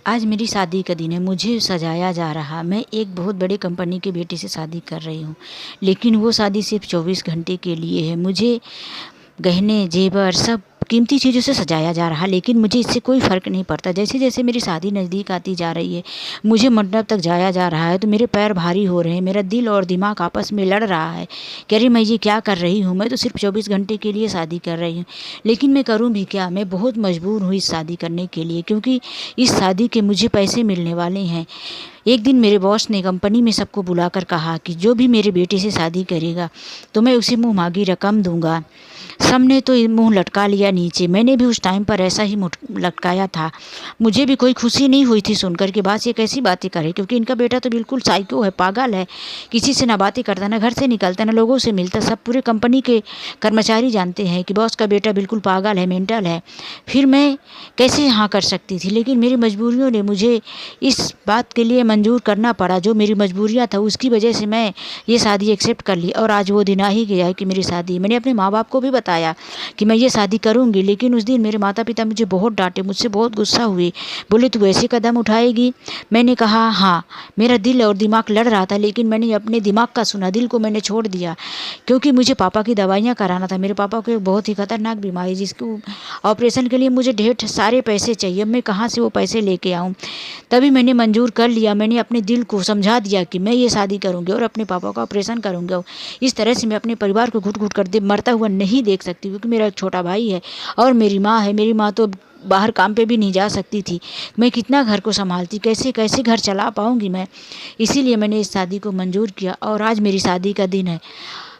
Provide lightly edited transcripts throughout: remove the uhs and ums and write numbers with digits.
आज मेरी शादी का दिन है, मुझे सजाया जा रहा। मैं एक बहुत बड़ी कंपनी के बेटे से शादी कर रही हूँ, लेकिन वो शादी सिर्फ 24 घंटे के लिए है। मुझे गहने, जेवर सब कीमती चीज़ों से सजाया जा रहा, लेकिन मुझे इससे कोई फ़र्क नहीं पड़ता। जैसे जैसे मेरी शादी नज़दीक आती जा रही है, मुझे मंडप तक जाया जा रहा है तो मेरे पैर भारी हो रहे हैं। मेरा दिल और दिमाग आपस में लड़ रहा है कि अरे मैं ये क्या कर रही हूँ। मैं तो सिर्फ 24 घंटे के लिए शादी कर रही हूँ, लेकिन मैं करूँ भी क्या। मैं बहुत मजबूर हूँ इस शादी करने के लिए, क्योंकि इस शादी के मुझे पैसे मिलने वाले हैं। एक दिन मेरे बॉस ने कंपनी में सबको बुलाकर कहा कि जो भी मेरे बेटे से शादी करेगा तो मैं उसे मुँह मांगी रकम दूंगा। सबने तो मुंह लटका लिया नीचे। मैंने भी उस टाइम पर ऐसा ही मुंह लटकाया था। मुझे भी कोई खुशी नहीं हुई थी सुनकर कि बस ये कैसी बातें करे, क्योंकि इनका बेटा तो बिल्कुल साइको है, पागल है। किसी से ना बातें करता, ना घर से निकलता, ना लोगों से मिलता। सब पूरे कंपनी के कर्मचारी जानते हैं कि बॉस का बेटा बिल्कुल पागल है, मेंटल है। फिर मैं कैसे हाँ कर सकती थी, लेकिन मेरी मजबूरियों ने मुझे इस बात के लिए मंजूर करना पड़ा। जो मेरी मजबूरियाँ था उसकी वजह से मैं ये शादी एक्सेप्ट कर ली, और आज वो दिन आ ही गया है कि मेरी शादी। मैंने अपने माँ बाप को भी बताया कि मैं ये शादी करूंगी, लेकिन उस दिन मेरे माता पिता मुझे बहुत डांटे, मुझसे बहुत गुस्सा हुए। बोले तू ऐसे कदम उठाएगी। मैंने कहा हाँ। मेरा दिल और दिमाग लड़ रहा था, लेकिन मैंने अपने दिमाग का सुना, दिल को मैंने छोड़ दिया, क्योंकि मुझे पापा की दवाइयाँ कराना था। मेरे पापा को एक बहुत ही खतरनाक बीमारी, जिसको ऑपरेशन के लिए मुझे ढेर सारे पैसे चाहिए। अब मैं कहाँ से वो पैसे लेके आऊँ। तभी मैंने मंजूर कर लिया। मैंने अपने दिल को समझा दिया कि मैं ये शादी करूँगी और अपने पापा का ऑपरेशन करूँगी। इस तरह से मैं अपने परिवार को घुट घुट कर मरता हुआ नहीं देख सकती, क्योंकि मेरा एक छोटा भाई है और मेरी माँ है। मेरी माँ तो बाहर काम पे भी नहीं जा सकती थी। मैं कितना घर को संभालती, कैसे कैसे घर चला पाऊँगी मैं। इसीलिए मैंने इस शादी को मंजूर किया, और आज मेरी शादी का दिन है।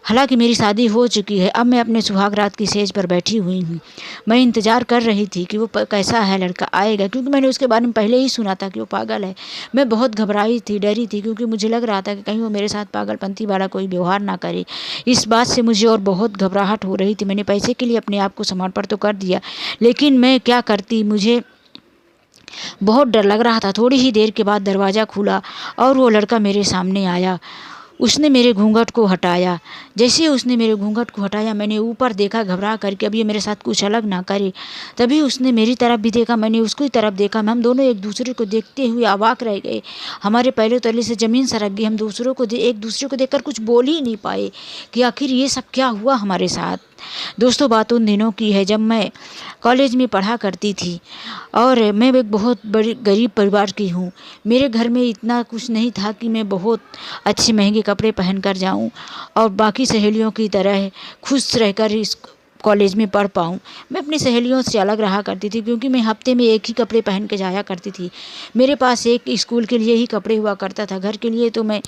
हालांकि मेरी शादी हो चुकी है। अब मैं अपने सुहाग रात की सेज पर बैठी हुई हूँ। मैं इंतज़ार कर रही थी कि वो कैसा है लड़का आएगा, क्योंकि मैंने उसके बारे में पहले ही सुना था कि वो पागल है। मैं बहुत घबराई थी, डरी थी, क्योंकि मुझे लग रहा था कि कहीं वो मेरे साथ पागलपंती वाला कोई व्यवहार ना करे। इस बात से मुझे और बहुत घबराहट हो रही थी। मैंने पैसे के लिए अपने आप को समर्पण तो कर दिया, लेकिन मैं क्या करती। मुझे बहुत डर लग रहा था। थोड़ी ही देर के बाद दरवाज़ा खुला और वो लड़का मेरे सामने आया। उसने मेरे घूंघट को हटाया। जैसे ही उसने मेरे घूंघट को हटाया, मैंने ऊपर देखा घबरा करके, अब ये मेरे साथ कुछ अलग ना करे। तभी उसने मेरी तरफ भी देखा, मैंने उसकी तरफ देखा। हम दोनों एक दूसरे को देखते हुए अवाक रह गए। हमारे पहले तले से ज़मीन सरक गई। हम एक दूसरे को देखकर कुछ बोल ही नहीं पाए कि आखिर ये सब क्या हुआ हमारे साथ। दोस्तों, बात उन दिनों की है जब मैं कॉलेज में पढ़ा करती थी, और मैं एक बहुत बड़ी गरीब परिवार की हूँ। मेरे घर में इतना कुछ नहीं था कि मैं बहुत अच्छे महंगे कपड़े पहन कर जाऊँ और बाकी सहेलियों की तरह खुश रहकर इस कॉलेज में पढ़ पाऊँ। मैं अपनी सहेलियों से अलग रहा करती थी, क्योंकि मैं हफ्ते में एक ही कपड़े पहन के जाया करती थी। मेरे पास एक स्कूल के लिए ही कपड़े हुआ करता था। घर के लिए तो मैं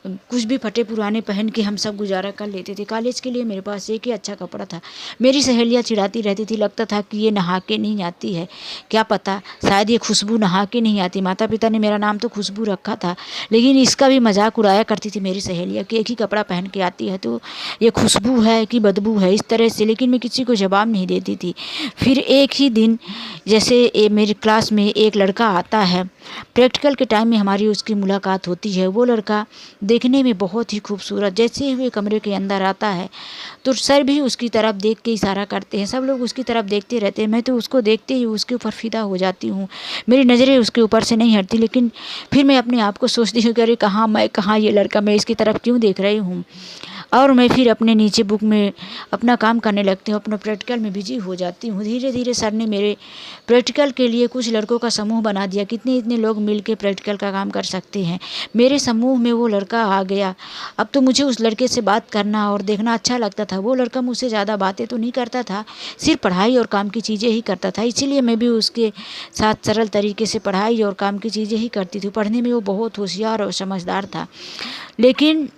कुछ भी फटे पुराने पहन के हम सब गुजारा कर लेते थे। कॉलेज के लिए मेरे पास एक ही अच्छा कपड़ा था। मेरी सहेलियाँ चिढ़ाती रहती थी, लगता था कि ये नहा के नहीं आती है। क्या पता, शायद ये खुशबू नहा के नहीं आती। माता पिता ने मेरा नाम तो खुशबू रखा था, लेकिन इसका भी मजाक उड़ाया करती थी मेरी सहेलियाँ कि एक ही कपड़ा पहन के आती है तो ये खुशबू है कि बदबू है, इस तरह से। लेकिन मैं किसी को जवाब नहीं देती थी। फिर एक ही दिन, जैसे मेरी क्लास में एक लड़का आता है, प्रैक्टिकल के टाइम में हमारी उसकी मुलाकात होती है। वो लड़का देखने में बहुत ही खूबसूरत, जैसे ही वे कमरे के अंदर आता है तो सर भी उसकी तरफ देख के इशारा करते हैं। सब लोग उसकी तरफ देखते रहते हैं। मैं तो उसको देखते ही उसके ऊपर फिदा हो जाती हूँ। मेरी नज़रें उसके ऊपर से नहीं हटती, लेकिन फिर मैं अपने आप को सोचती हूँ कि अरे कहाँ ये लड़का, मैं इसकी तरफ क्यों देख रही हूँ। और मैं फिर अपने नीचे बुक में अपना काम करने लगती हूँ, अपना प्रैक्टिकल में बिजी हो जाती हूँ। धीरे धीरे सर ने मेरे प्रैक्टिकल के लिए कुछ लड़कों का समूह बना दिया। कितने इतने लोग मिलकर प्रैक्टिकल का काम कर सकते हैं। मेरे समूह में वो लड़का आ गया। अब तो मुझे उस लड़के से बात करना और देखना अच्छा लगता था। वो लड़का मुझसे ज़्यादा बातें तो नहीं करता था, सिर्फ पढ़ाई और काम की चीज़ें ही करता था। इसीलिए मैं भी उसके साथ सरल तरीके से पढ़ाई और काम की चीज़ें ही करती थी। पढ़ने में वो बहुत होशियार और समझदार था, लेकिन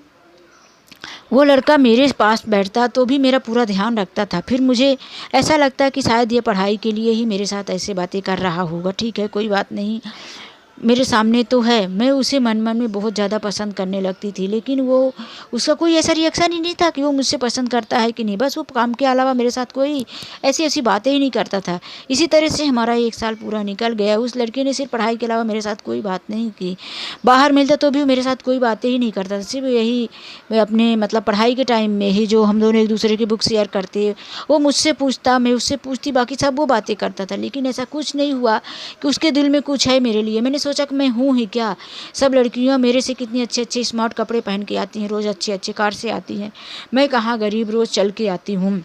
वो लड़का मेरे पास बैठता तो भी मेरा पूरा ध्यान रखता था। फिर मुझे ऐसा लगता कि शायद ये पढ़ाई के लिए ही मेरे साथ ऐसे बातें कर रहा होगा। ठीक है, कोई बात नहीं। मेरे सामने तो है, मैं उसे मन मन में बहुत ज़्यादा पसंद करने लगती थी, लेकिन वो उसका कोई ऐसा रिएक्शन ही नहीं था कि वो मुझसे पसंद करता है कि नहीं। बस वो काम के अलावा मेरे साथ कोई ऐसी ऐसी बातें ही नहीं करता था। इसी तरह से हमारा 1 साल पूरा निकल गया। उस लड़के ने सिर्फ पढ़ाई के अलावा मेरे साथ कोई बात नहीं की। बाहर मिलता तो भी वो मेरे साथ कोई बातें ही नहीं करता था, सिर्फ यही मैं अपने मतलब पढ़ाई के टाइम में ही जो हम दोनों एक दूसरे की बुक शेयर करते, वो मुझसे पूछता, मैं उससे पूछती, बाकी सब वो बातें करता था। लेकिन ऐसा कुछ नहीं हुआ कि उसके दिल में कुछ है मेरे लिए। मैंने सोचा कि मैं हूँ ही क्या, सब लड़कियाँ मेरे से कितनी अच्छे अच्छे स्मार्ट कपड़े पहन के आती हैं, रोज़ अच्छे अच्छे कार से आती हैं, मैं कहाँ गरीब रोज़ चल के आती हूँ,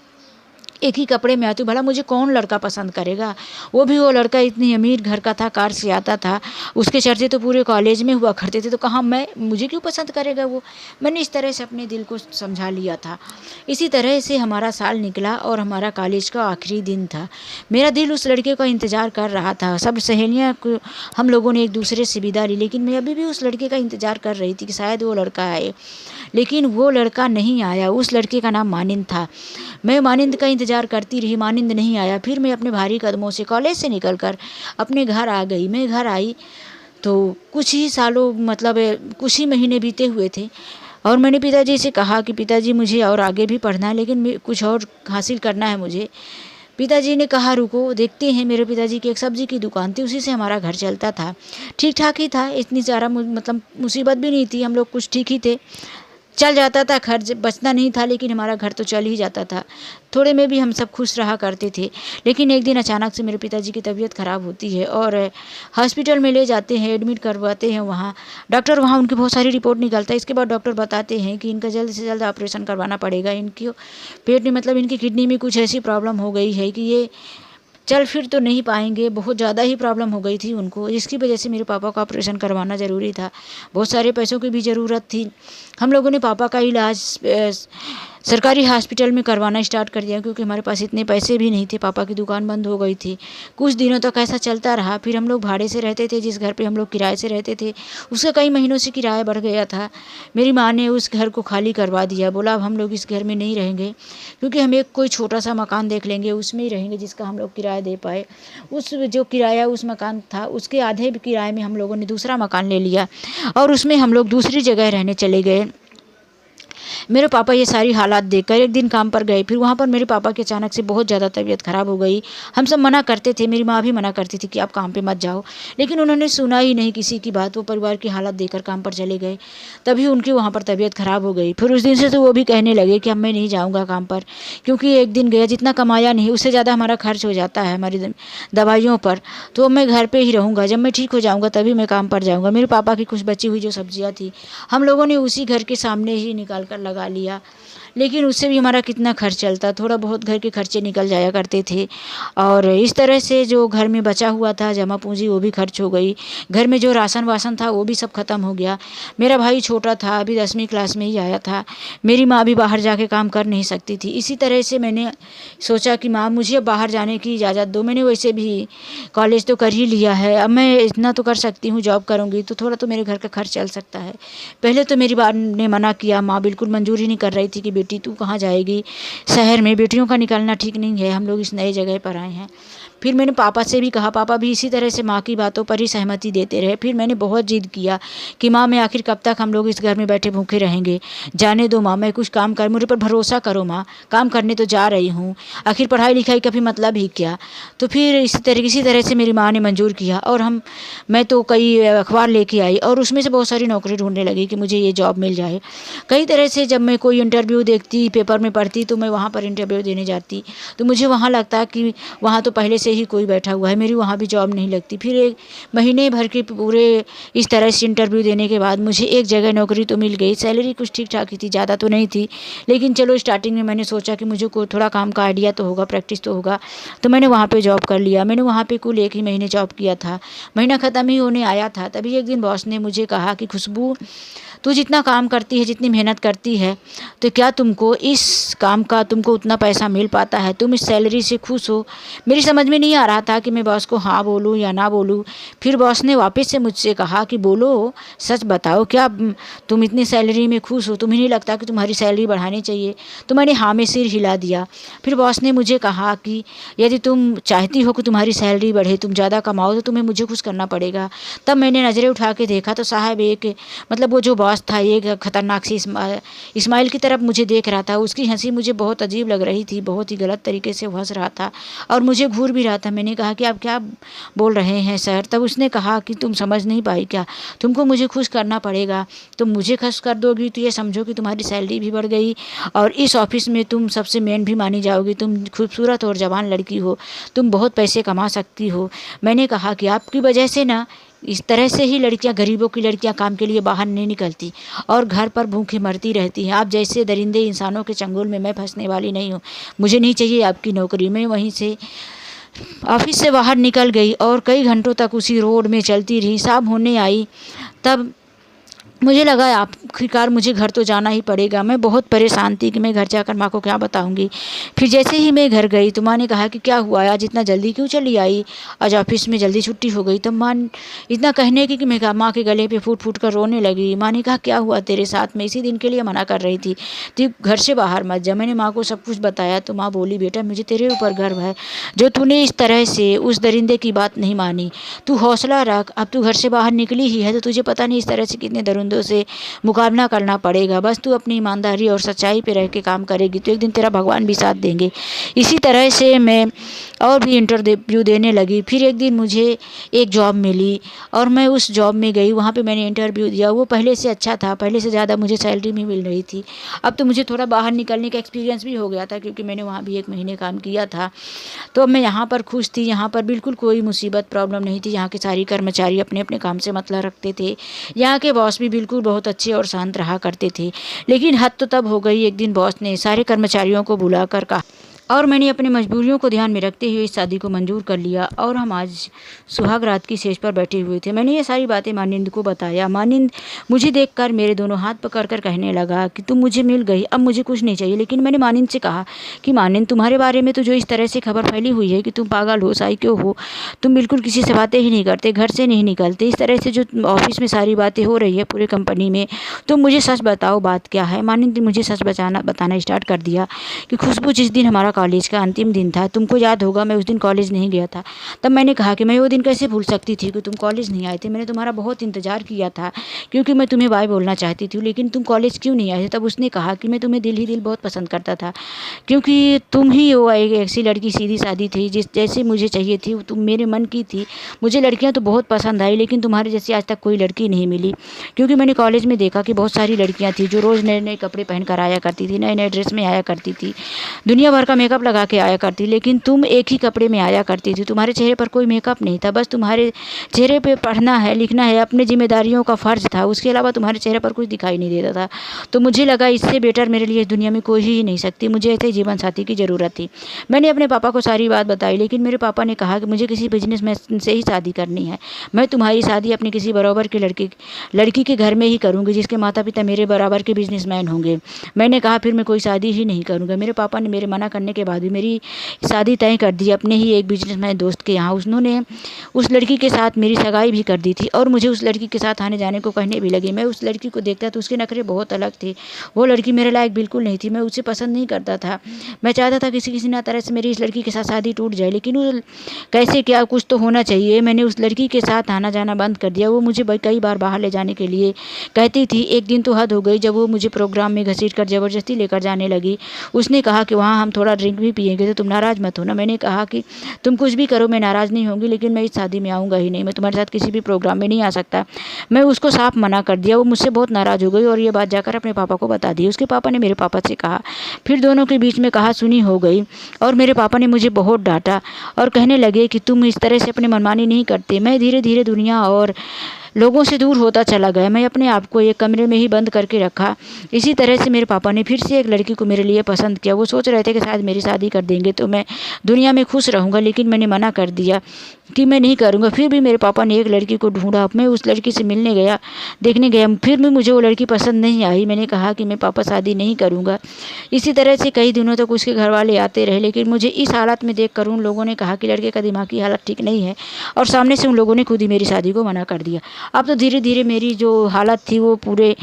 एक ही कपड़े में आती हूँ। भला मुझे कौन लड़का पसंद करेगा। वो लड़का इतनी अमीर घर का था, कार से आता था, उसके चर्चे तो पूरे कॉलेज में हुआ करते थे, तो कहाँ मुझे क्यों पसंद करेगा वो। मैंने इस तरह से अपने दिल को समझा लिया था। इसी तरह से हमारा साल निकला और हमारा कॉलेज का आखिरी दिन था। मेरा दिल उस लड़के का इंतज़ार कर रहा था। सब सहेलियाँ हम लोगों ने एक दूसरे से विदा ली, लेकिन मैं अभी भी उस लड़के का इंतज़ार कर रही थी कि शायद वो लड़का आए। लेकिन वो लड़का नहीं आया। उस लड़के का नाम मानिंद था। मैं मानिंद का इंतज़ार करती रही, मानिंद नहीं आया। फिर मैं अपने भारी कदमों से कॉलेज से निकलकर अपने घर आ गई। मैं घर आई तो कुछ ही सालों मतलब कुछ ही महीने बीते हुए थे, और मैंने पिताजी से कहा कि पिताजी मुझे और आगे भी पढ़ना है, लेकिन कुछ और हासिल करना है मुझे। पिताजी ने कहा रुको देखते हैं। मेरे पिताजी की एक सब्ज़ी की दुकान थी, उसी से हमारा घर चलता था। ठीक ठाक ही था, इतनी ज़्यादा मतलब मुसीबत भी नहीं थी, हम लोग कुछ ठीक ही थे, चल जाता था, खर्च बचना नहीं था, लेकिन हमारा घर तो चल ही जाता था। थोड़े में भी हम सब खुश रहा करते थे। लेकिन एक दिन अचानक से मेरे पिताजी की तबीयत ख़राब होती है और हॉस्पिटल में ले जाते हैं, एडमिट करवाते हैं। वहाँ डॉक्टर वहाँ उनकी बहुत सारी रिपोर्ट निकलता है। इसके बाद डॉक्टर बताते हैं कि इनका जल्द से जल्द ऑपरेशन करवाना पड़ेगा। इनकी पेट में मतलब इनकी किडनी में कुछ ऐसी प्रॉब्लम हो गई है कि ये चल फिर तो नहीं पाएंगे। बहुत ज़्यादा ही प्रॉब्लम हो गई थी उनको, जिसकी वजह से मेरे पापा का ऑपरेशन करवाना ज़रूरी था। बहुत सारे पैसों की भी ज़रूरत थी। हम लोगों ने पापा का इलाज सरकारी हॉस्पिटल में करवाना स्टार्ट कर दिया, क्योंकि हमारे पास इतने पैसे भी नहीं थे। पापा की दुकान बंद हो गई थी। कुछ दिनों तक ऐसा चलता रहा। फिर हम लोग भाड़े से रहते थे, जिस घर पे हम लोग किराए से रहते थे उसका कई महीनों से किराया बढ़ गया था। मेरी माँ ने उस घर को खाली करवा दिया। बोला अब हम लोग इस घर में नहीं रहेंगे, क्योंकि हम एक कोई छोटा सा मकान देख लेंगे, उसमें ही रहेंगे जिसका हम लोग किराया दे पाए। उस जो किराया उस मकान था, उसके आधे किराए में हम लोगों ने दूसरा मकान ले लिया और उसमें हम लोग दूसरी जगह रहने चले गए। मेरे पापा ये सारी हालात देखकर एक दिन काम पर गए। फिर वहाँ पर मेरे पापा की अचानक से बहुत ज़्यादा तबीयत ख़राब हो गई। हम सब मना करते थे, मेरी माँ भी मना करती थी कि आप काम पे मत जाओ, लेकिन उन्होंने सुना ही नहीं किसी की बात। वो परिवार की हालत देखकर काम पर चले गए। तभी उनकी वहाँ पर तबीयत ख़राब हो गई। फिर उस दिन से तो वो भी कहने लगे कि अब मैं नहीं जाऊँगा काम पर, क्योंकि एक दिन गया, जितना कमाया नहीं उससे ज़्यादा हमारा खर्च हो जाता है हमारी दवाइयों पर, तो मैं घर पर ही रहूँगा। जब मैं ठीक हो जाऊँगा तभी मैं काम पर जाऊँगा। मेरे पापा की कुछ बची हुई जो सब्जियाँ थी हम लोगों ने उसी घर के सामने ही निकाल कर लगा लिया, लेकिन उससे भी हमारा कितना खर्च चलता, थोड़ा बहुत घर के खर्चे निकल जाया करते थे। और इस तरह से जो घर में बचा हुआ था जमा पूंजी वो भी खर्च हो गई। घर में जो राशन वासन था वो भी सब खत्म हो गया। मेरा भाई छोटा था, अभी 10वीं क्लास में ही आया था। मेरी माँ भी बाहर जाके काम कर नहीं सकती थी। इसी तरह से मैंने सोचा कि माँ मुझे अब बाहर जाने की इजाज़त दो। मैंने वैसे भी कॉलेज तो कर ही लिया है, अब मैं इतना तो कर सकती हूँ, जॉब करूँगी तो थोड़ा तो मेरे घर का खर्च चल सकता है। पहले तो मेरी बात ने मना किया, माँ बिल्कुल मंजूर ही नहीं कर रही थी कि बेटी तू कहाँ जाएगी, शहर में बेटियों का निकलना ठीक नहीं है, हम लोग इस नए जगह पर आए हैं। फिर मैंने पापा से भी कहा, पापा भी इसी तरह से माँ की बातों पर ही सहमति देते रहे। फिर मैंने बहुत जिद किया कि माँ मैं आखिर कब तक हम लोग इस घर में बैठे भूखे रहेंगे, जाने दो माँ, मैं कुछ काम कर, मुझे पर भरोसा करो माँ, काम करने तो जा रही हूँ, आखिर पढ़ाई लिखाई का भी मतलब ही क्या। तो फिर इसी तरह से मेरी माँ ने मंजूर किया और मैं तो कई अखबार लेके आई और उसमें से बहुत सारी नौकरी ढूंढने लगी कि मुझे ये जॉब मिल जाए। कई तरह से जब मैं कोई इंटरव्यू देखती, पेपर में पढ़ती, तो मैं वहाँ पर इंटरव्यू देने जाती, तो मुझे वहाँ लगता कि वहाँ तो पहले से ही कोई बैठा हुआ है, मेरी वहाँ भी जॉब नहीं लगती। फिर एक महीने भर के पूरे इस तरह से इंटरव्यू देने के बाद मुझे एक जगह नौकरी तो मिल गई। सैलरी कुछ ठीक ठाक ही थी, ज़्यादा तो नहीं थी, लेकिन चलो स्टार्टिंग में मैंने सोचा कि मुझे को थोड़ा काम का आइडिया तो होगा, प्रैक्टिस तो होगा, तो मैंने वहाँ पर जॉब कर लिया। मैंने वहाँ पर कुल 1 ही महीने जॉब किया था। महीना ख़त्म ही होने आया था, तभी एक दिन बॉस ने मुझे कहा कि खुशबू तू जितना काम करती है, जितनी मेहनत करती है, तो क्या तुमको इस काम का तुमको उतना पैसा मिल पाता है? तुम इस सैलरी से खुश हो? मेरी समझ में नहीं आ रहा था कि मैं बॉस को हाँ बोलूँ या ना बोलूँ। फिर बॉस ने वापस से मुझसे कहा कि बोलो, सच बताओ, क्या तुम इतनी सैलरी में खुश हो? तुम्हें नहीं लगता कि तुम्हारी सैलरी बढ़ानी चाहिए? तो मैंने हाँ में सिर हिला दिया। फिर बॉस ने मुझे कहा कि यदि तुम चाहती हो कि तुम्हारी सैलरी बढ़े, तुम ज़्यादा कमाओ, तो तुम्हें मुझे कुछ करना पड़ेगा। तब मैंने नज़रें उठा के देखा तो साहब एक मतलब वो जो बॉस था एक खतरनाक सी इस्माइल की तरफ मुझे देख रहा था। उसकी हंसी मुझे बहुत अजीब लग रही थी, बहुत ही गलत तरीके से हंस रहा था और मुझे घूर भी रहा था। मैंने कहा कि आप क्या बोल रहे हैं सर? तब उसने कहा कि तुम समझ नहीं पाई क्या? तुमको मुझे खुश करना पड़ेगा। तुम मुझे खुश कर दोगी तो ये समझो कि तुम्हारी सैलरी भी बढ़ गई और इस ऑफिस में तुम सबसे मेन भी मानी जाओगी। तुम खूबसूरत और जवान लड़की हो, तुम बहुत पैसे कमा सकती हो। मैंने कहा कि आपकी वजह से ना इस तरह से ही लड़कियां, गरीबों की लड़कियां काम के लिए बाहर नहीं निकलती और घर पर भूखे मरती रहती हैं। आप जैसे दरिंदे इंसानों के चंगुल में मैं फंसने वाली नहीं हूँ। मुझे नहीं चाहिए आपकी नौकरी। मैं वहीं से ऑफिस से बाहर निकल गई और कई घंटों तक उसी रोड में चलती रही। शाम होने आई तब मुझे लगा आखिरकार मुझे घर तो जाना ही पड़ेगा। मैं बहुत परेशान थी कि मैं घर जाकर माँ को क्या बताऊंगी। फिर जैसे ही मैं घर गई तो माँ ने कहा कि क्या हुआ, आज इतना जल्दी क्यों चली आई? आज ऑफिस में जल्दी छुट्टी हो गई। तब माँ इतना कहने की कि मैं माँ के गले पे फूट फूट कर रोने लगी। माँ ने कहा क्या हुआ तेरे साथ? में इसी दिन के लिए मना कर रही थी, तू घर से बाहर मत जा। मैंने माँ को सब कुछ बताया तो माँ बोली, बेटा मुझे तेरे ऊपर गर्व है जो तूने इस तरह से उस दरिंदे की बात नहीं मानी। तू हौसला रख, अब तू घर से बाहर निकली ही है तो तुझे पता नहीं इस तरह से कितने दरिंदों से मुकाबला करना पड़ेगा। बस तू अपनी ईमानदारी और सच्चाई पे रह के काम करेगी तो एक दिन तेरा भगवान भी साथ देंगे। इसी तरह से मैं और भी इंटरव्यू देने लगी। फिर एक दिन मुझे एक जॉब मिली और मैं उस जॉब में गई। वहाँ पे मैंने इंटरव्यू दिया। वो पहले से अच्छा था, पहले से ज़्यादा मुझे सैलरी भी मिल रही थी। अब तो मुझे थोड़ा बाहर निकलने का एक्सपीरियंस भी हो गया था क्योंकि मैंने वहाँ भी 1 महीने काम किया था। तो अब मैं यहाँ पर खुश थी। यहाँ पर बिल्कुल कोई मुसीबत प्रॉब्लम नहीं थी। यहाँ के सारे कर्मचारी अपने अपने काम से मतलब रखते थे। यहाँ के बॉस भी बिल्कुल बहुत अच्छे और शांत रहा करते थे। लेकिन हद तो तब हो गई, एक दिन बॉस ने सारे कर्मचारियों को बुलाकर कहा और मैंने अपनी मजबूरियों को ध्यान में रखते हुए इस शादी को मंजूर कर लिया और हम आज सुहाग रात की सेज पर बैठे हुए थे। मैंने ये सारी बातें मानिंद को बताया। मानिंद मुझे देखकर मेरे दोनों हाथ पकड़कर कहने लगा कि तुम मुझे मिल गई, अब मुझे कुछ नहीं चाहिए। लेकिन मैंने मानिंद से कहा कि मानिंद, तुम्हारे बारे में तो जो इस तरह से खबर फैली हुई है कि तुम पागल हो, साइको हो, तुम बिल्कुल किसी से बातें ही नहीं करते, घर से नहीं निकलते, इस तरह से जो ऑफिस में सारी बातें हो रही है पूरे कंपनी में, तुम मुझे सच बताओ बात क्या है। मानिंद ने मुझे सच बताना स्टार्ट कर दिया कि खुशबू, जिस दिन हमारा कॉलेज का अंतिम दिन था, तुमको याद होगा मैं उस दिन कॉलेज नहीं गया था। तब मैंने कहा कि मैं वो दिन कैसे भूल सकती थी कि तुम कॉलेज नहीं आए थे। मैंने तुम्हारा बहुत इंतजार किया था क्योंकि मैं तुम्हें बाय बोलना चाहती थी, लेकिन तुम कॉलेज क्यों नहीं आए थे? तब उसने कहा कि मैं तुम्हें दिल ही दिल बहुत पसंद करता था क्योंकि तुम ही वो एक ऐसी लड़की सीधी सादी थी जिस जैसे मुझे चाहिए थी, तुम मेरे मन की थी। मुझे लड़कियां तो बहुत पसंद आई लेकिन तुम्हारे जैसी आज तक कोई लड़की नहीं मिली। क्योंकि मैंने कॉलेज में देखा कि बहुत सारी लड़कियां थी जो रोज़ नए नए कपड़े पहन कर आया करती थी, नए नए ड्रेस में आया करती थी, दुनिया भर का मेकअप लगा के आया करती, लेकिन तुम एक ही कपड़े में आया करती थी। तुम्हारे चेहरे पर कोई मेकअप नहीं था, बस तुम्हारे चेहरे पे पढ़ना है, लिखना है, अपने जिम्मेदारियों का फ़र्ज था, उसके अलावा तुम्हारे चेहरे पर कुछ दिखाई नहीं देता था। तो मुझे लगा इससे बेटर मेरे लिए इस दुनिया में कोई ही नहीं सकती। मुझे ऐसे जीवन साथी की ज़रूरत थी। मैंने अपने पापा को सारी बात बताई लेकिन मेरे पापा ने कहा कि मुझे किसी बिजनेसमैन से ही शादी करनी है। मैं तुम्हारी शादी अपने किसी बराबर के लड़की के घर में ही करूँगी जिसके माता पिता मेरे बराबर के बिजनेसमैन होंगे। मैंने कहा फिर मैं कोई शादी ही नहीं करूँगा। मेरे पापा ने मेरे मना करने के बाद भी मेरी शादी तय कर दी अपने ही एक बिजनेसमैन दोस्त के यहाँ। उन्होंने उस लड़की के साथ मेरी सगाई भी कर दी थी और मुझे उस लड़की के साथ आने जाने को कहने भी लगे। मैं उस लड़की को देखता तो उसके नखरे बहुत अलग थे। वो लड़की मेरे लायक बिल्कुल नहीं थी। मैं उसे पसंद नहीं करता था। मैं चाहता था किसी ना तरह से मेरी इस लड़की के साथ शादी टूट जाए, लेकिन वो कैसे, क्या, कुछ तो होना चाहिए। मैंने उस लड़की के साथ आना जाना बंद कर दिया। वो मुझे कई बार बाहर ले जाने के लिए कहती थी। एक दिन तो हद हो गई जब वो मुझे प्रोग्राम में घसीट कर ज़बरदस्ती लेकर जाने लगी। उसने कहा कि वहाँ हम थोड़ा ड्रिंक भी पिएंगे तो तुम नाराज़ मत होना। मैंने कहा कि तुम कुछ भी करो मैं नाराज़ नहीं होंगी, लेकिन मैं इस शादी में आऊँगा ही नहीं। मैं तुम्हारे साथ किसी भी प्रोग्राम में नहीं आ सकता। मैं उसको साफ मना कर दिया। वो मुझसे बहुत नाराज़ हो गई और ये बात जाकर अपने पापा को बता दी। उसके पापा ने मेरे पापा से कहा। फिर दोनों के बीच में कहा सुनी हो गई और मेरे पापा ने मुझे बहुत डांटा और कहने लगे कि तुम इस तरह से अपनी मनमानी नहीं करते। मैं धीरे धीरे दुनिया और लोगों से दूर होता चला गया। मैं अपने आप को एक कमरे में ही बंद करके रखा। इसी तरह से मेरे पापा ने फिर से एक लड़की को मेरे लिए पसंद किया। वो सोच रहे थे कि शायद मेरी शादी कर देंगे तो मैं दुनिया में खुश रहूँगा, लेकिन मैंने मना कर दिया कि मैं नहीं करूँगा। फिर भी मेरे पापा ने एक लड़की को ढूंढा। मैं उस लड़की से मिलने गया, देखने गया, फिर भी मुझे वो लड़की पसंद नहीं आई। मैंने कहा कि मैं पापा शादी नहीं करूँगा। इसी तरह से कई दिनों तक उसके घर वाले आते रहे, लेकिन मुझे इस हालत में देख कर उन लोगों ने कहा कि लड़के का दिमागी हालत ठीक नहीं है, और सामने से उन लोगों ने खुद ही मेरी शादी को मना कर दिया। अब तो धीरे धीरे मेरी जो हालत थी वो पूरे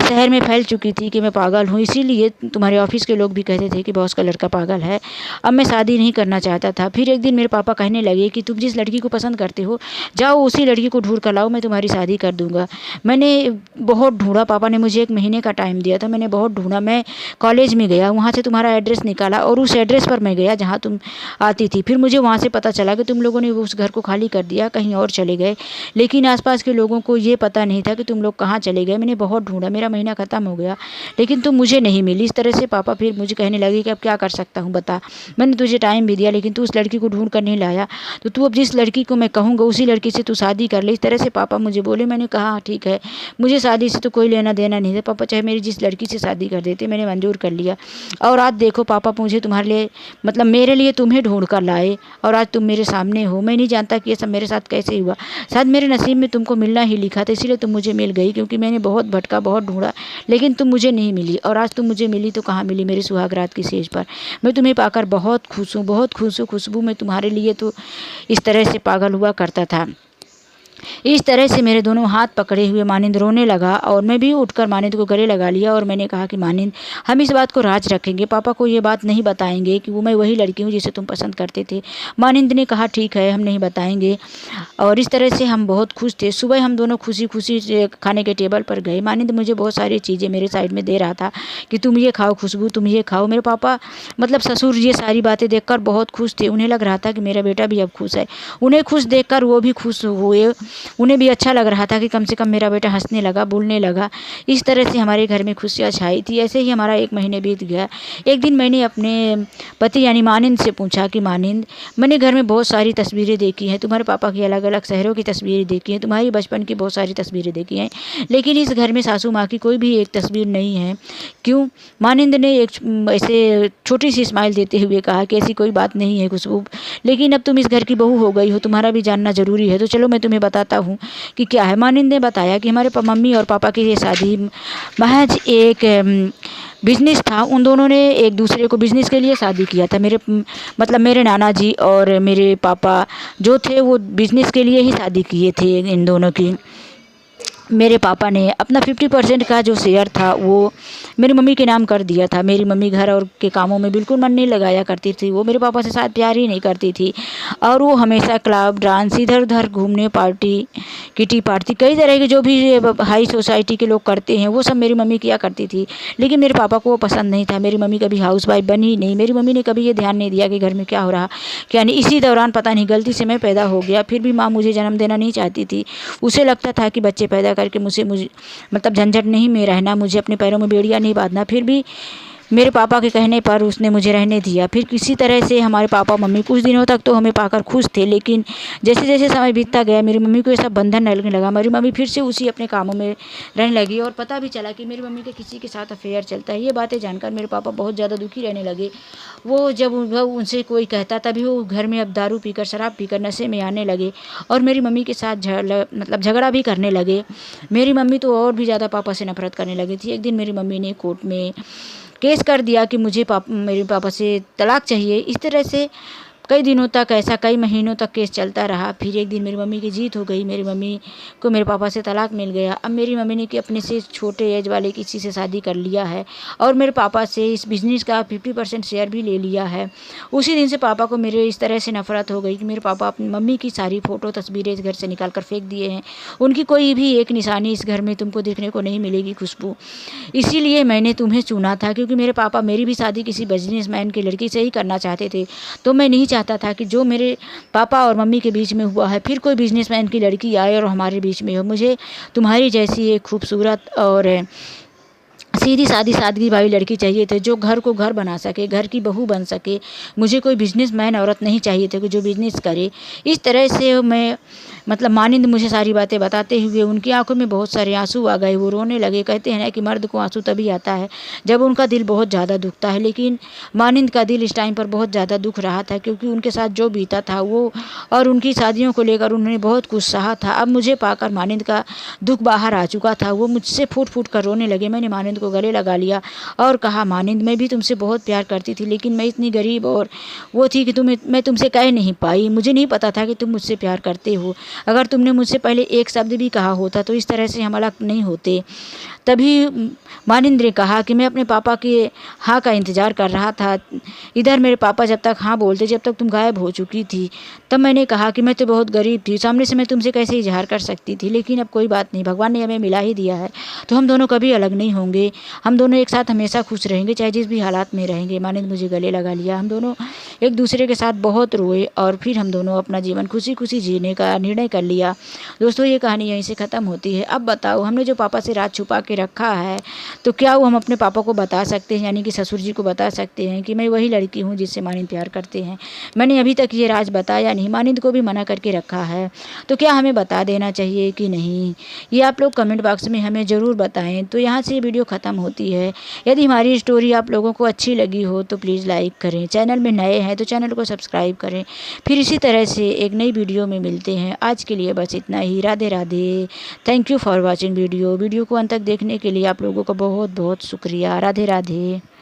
शहर में फैल चुकी थी कि मैं पागल हूँ। इसीलिए तुम्हारे ऑफिस के लोग भी कहते थे कि बॉस का लड़का पागल है। अब मैं शादी नहीं करना चाहता था। फिर एक दिन मेरे पापा कहने लगे कि तुम जिस लड़की को पसंद करते हो जाओ उसी लड़की को ढूंढ कर लाओ, मैं तुम्हारी शादी कर दूंगा। मैंने बहुत ढूंढा, पापा ने मुझे 1 महीने का टाइम दिया था। मैंने बहुत ढूंढा। मैं कॉलेज में गया, वहाँ से तुम्हारा एड्रेस निकाला और उस एड्रेस पर मैं गया जहाँ तुम आती थी। फिर मुझे वहाँ से पता चला कि तुम लोगों ने उस घर को खाली कर दिया, कहीं और चले गए, लेकिन आसपास के लोगों को ये पता नहीं था कि तुम लोग कहाँ चले गए। मैंने बहुत ढूंढा, मेरा महीना ख़त्म हो गया, लेकिन तुम मुझे नहीं मिली। इस तरह से पापा फिर मुझे कहने लगे कि अब क्या कर सकता हूँ बता, मैंने तुझे टाइम भी दिया लेकिन तू उस लड़की को ढूंढ कर नहीं लाया, तो तू अब जिस लड़की को मैं कहूँगा उसी लड़की से तू शादी कर ले। इस तरह से पापा मुझे बोले। मैंने कहा हाँ ठीक है, मुझे शादी से तो कोई लेना देना नहीं था, पापा चाहे मेरी जिस लड़की से शादी कर देते। मैंने मंजूर कर लिया, और आज देखो पापा मुझे तुम्हारे लिए, मतलब मेरे लिए तुम्हें ढूंढ कर लाए, और आज तुम मेरे सामने हो। मैं नहीं जानता कि ये सब मेरे साथ कैसे हुआ। शायद मेरे नसीब में तुमको मिलना ही लिखा था, इसीलिए तुम मुझे मिल गई, क्योंकि मैंने बहुत भटका, बहुत ढूंढा, लेकिन तुम मुझे नहीं मिली। और आज तुम मुझे मिली तो कहाँ मिली, मेरे सुहाग रात की सेज पर। मैं तुम्हें पाकर बहुत खुश हूँ, बहुत खुश हूँ खुशबू। मैं तुम्हारे लिए तो इस तरह से पागल हुआ करता था। इस तरह से मेरे दोनों हाथ पकड़े हुए मानिंद रोने लगा, और मैं भी उठकर मानिंद को गले लगा लिया, और मैंने कहा कि मानिंद हम इस बात को राज रखेंगे, पापा को ये बात नहीं बताएंगे कि वो मैं वही लड़की हूँ जिसे तुम पसंद करते थे। मानिंद ने कहा ठीक है, हम नहीं बताएंगे। और इस तरह से हम बहुत खुश थे। सुबह हम दोनों खुशी खुशी से खाने के टेबल पर गए। मानिंद मुझे बहुत सारी चीज़ें मेरे साइड में दे रहा था कि तुम ये खाओ खुशबू, तुम ये खाओ। मेरे पापा मतलब ससुर ये सारी बातें देखकर बहुत खुश थे। उन्हें लग रहा था कि मेरा बेटा भी अब खुश है। उन्हें खुश देखकर वो भी खुश हुए। उन्हें भी अच्छा लग रहा था कि कम से कम मेरा बेटा हंसने लगा, बोलने लगा। इस तरह से हमारे घर में खुशियाँ छाई थी। ऐसे ही हमारा 1 महीने बीत गया। एक दिन मैंने अपने पति यानी मानिंद से पूछा कि मानिंद, मैंने घर में बहुत सारी तस्वीरें देखी हैं, तुम्हारे पापा की अलग अलग शहरों की तस्वीरें देखी हैं, तुम्हारी बचपन की बहुत सारी तस्वीरें देखी हैं, लेकिन इस घर में सासू माँ की कोई भी एक तस्वीर नहीं है, क्यों? मानिंद ने एक ऐसे छोटी सी स्माइल देते हुए कहा कि ऐसी कोई बात नहीं है खुशबू, लेकिन अब तुम इस घर की बहू हो गई हो, तुम्हारा भी जानना ज़रूरी है, तो चलो मैं तुम्हें बताता हूँ कि क्या है। मानिंद ने बताया कि हमारे मम्मी और पापा की ये शादी महज एक बिजनेस था। उन दोनों ने एक दूसरे को बिजनेस के लिए शादी किया था। मतलब मेरे नाना जी और मेरे पापा जो थे वो बिजनेस के लिए ही शादी किए थे इन दोनों की। मेरे पापा ने अपना 50% का जो शेयर था वो मेरी मम्मी के नाम कर दिया था। मेरी मम्मी घर और के कामों में बिल्कुल मन नहीं लगाया करती थी। वो मेरे पापा से शायद प्यार ही नहीं करती थी, और वो हमेशा क्लब डांस, इधर उधर घूमने, पार्टी, किटी पार्टी, कई तरह के जो भी हाई सोसाइटी के लोग करते हैं वो सब मेरी मम्मी किया करती थी, लेकिन मेरे पापा को वो पसंद नहीं था। मेरी मम्मी कभी हाउसवाइफ बनी ही नहीं। मेरी मम्मी ने कभी ये ध्यान नहीं दिया कि घर में क्या हो रहा क्या नहीं। इसी दौरान पता नहीं गलती से मैं पैदा हो गया। फिर भी माँ मुझे जन्म देना नहीं चाहती थी। उसे लगता था कि बच्चे पैदा करके मुझे मतलब झंझट नहीं में रहना, मुझे अपने पैरों में बेड़ियाँ नहीं बांधना। फिर भी मेरे पापा के कहने पर उसने मुझे रहने दिया। फिर किसी तरह से हमारे पापा मम्मी कुछ दिनों तक तो हमें पाकर खुश थे, लेकिन जैसे जैसे समय बीतता गया मेरी मम्मी को ऐसा बंधन लगने लगा। मेरी मम्मी फिर से उसी अपने कामों में रहने लगी, और पता भी चला कि मेरी मम्मी का किसी के साथ अफेयर चलता है। ये बातें जानकर मेरे पापा बहुत ज़्यादा दुखी रहने लगे। वो जब उनसे कोई कहता तभी वो घर में अब दारू पीकर, शराब पीकर नशे में आने लगे, और मेरी मम्मी के साथ मतलब झगड़ा भी करने लगे। मेरी मम्मी तो और भी ज़्यादा पापा से नफरत करने लगी थी। एक दिन मेरी मम्मी ने कोर्ट में केस कर दिया कि मुझे मेरे पापा से तलाक चाहिए। इस तरह से कई दिनों तक, ऐसा कई महीनों तक केस चलता रहा। फिर एक दिन मेरी मम्मी की जीत हो गई। मेरी मम्मी को मेरे पापा से तलाक मिल गया। अब मेरी मम्मी ने कि अपने से छोटे एज वाले किसी से शादी कर लिया है, और मेरे पापा से इस बिज़नेस का 50% शेयर भी ले लिया है। उसी दिन से पापा को मेरे इस तरह से नफरत हो गई कि मेरे पापा अपनी मम्मी की सारी फ़ोटो तस्वीरें इस घर से निकाल कर फेंक दिए हैं। उनकी कोई भी एक निशानी इस घर में तुमको देखने को नहीं मिलेगी खुशबू। इसीलिए मैंने तुम्हें चुना था, क्योंकि मेरे पापा मेरी भी शादी किसी बिजनेसमैन की लड़की से ही करना चाहते थे। तो मैं नहीं चाहता था कि जो मेरे पापा और मम्मी के बीच में हुआ है फिर कोई बिजनेसमैन की लड़की आए और हमारे बीच में हो। मुझे तुम्हारी जैसी एक खूबसूरत और सीधी सादी सादगी वाली लड़की चाहिए थी, जो घर को घर बना सके, घर की बहू बन सके। मुझे कोई बिजनेसमैन औरत नहीं चाहिए थे कि जो बिजनेस करे। इस तरह से मतलब मानिंद मुझे सारी बातें बताते हुए उनकी आंखों में बहुत सारे आंसू आ गए। वो रोने लगे। कहते हैं ना कि मर्द को आंसू तभी आता है जब उनका दिल बहुत ज़्यादा दुखता है। लेकिन मानिंद का दिल इस टाइम पर बहुत ज़्यादा दुख रहा था, क्योंकि उनके साथ जो बीता था वो और उनकी शादियों को लेकर उन्होंने बहुत कुछ सहा था। अब मुझे पाकर मानिंद का दुख बाहर आ चुका था। वो मुझसे फूट फूट कर रोने लगे। मैंने मानिंद को गले लगा लिया और कहा, मानिंद मैं भी तुमसे बहुत प्यार करती थी, लेकिन मैं इतनी गरीब और वो थी कि मैं तुमसे कह नहीं पाई। मुझे नहीं पता था कि तुम मुझसे प्यार करते हो। अगर तुमने मुझसे पहले एक शब्द भी कहा होता तो इस तरह से हम अलग नहीं होते। तभी मानिंद ने कहा कि मैं अपने पापा के हाँ का इंतज़ार कर रहा था। इधर मेरे पापा जब तक हाँ बोलते, जब तक तुम गायब हो चुकी थी। तब मैंने कहा कि मैं तो बहुत गरीब थी, सामने से मैं तुमसे कैसे इजहार कर सकती थी। लेकिन अब कोई बात नहीं, भगवान ने हमें मिला ही दिया है, तो हम दोनों कभी अलग नहीं होंगे। हम दोनों एक साथ हमेशा खुश रहेंगे, चाहे जिस भी हालात में रहेंगे। मानिंद मुझे गले लगा लिया। हम दोनों एक दूसरे के साथ बहुत रोए और फिर हम दोनों अपना जीवन खुशी खुशी जीने का निर्णय कर लिया। दोस्तों, ये कहानी यहीं से ख़त्म होती है। अब बताओ, हमने जो पापा से राज छुपा के रखा है, तो क्या वो हम अपने पापा को बता सकते हैं, यानी कि ससुर जी को बता सकते हैं कि मैं वही लड़की हूँ जिससे मानिंद प्यार करते हैं? मैंने अभी तक ये राज बताया नहीं, मानिंद को भी मना करके रखा है। तो क्या हमें बता देना चाहिए कि नहीं, ये आप लोग कमेंट बॉक्स में हमें ज़रूर बताएं। तो यहाँ से ये वीडियो ख़त्म होती है। यदि हमारी स्टोरी आप लोगों को अच्छी लगी हो तो प्लीज़ लाइक करें। चैनल में नए हैं तो चैनल को सब्सक्राइब करें। फिर इसी तरह से एक नई वीडियो में मिलते हैं। आज के लिए बस इतना ही। Radhe Radhe. Thank you for watching video को अंत तक देखने के लिए आप लोगों का बहुत बहुत शुक्रिया। राधे राधे।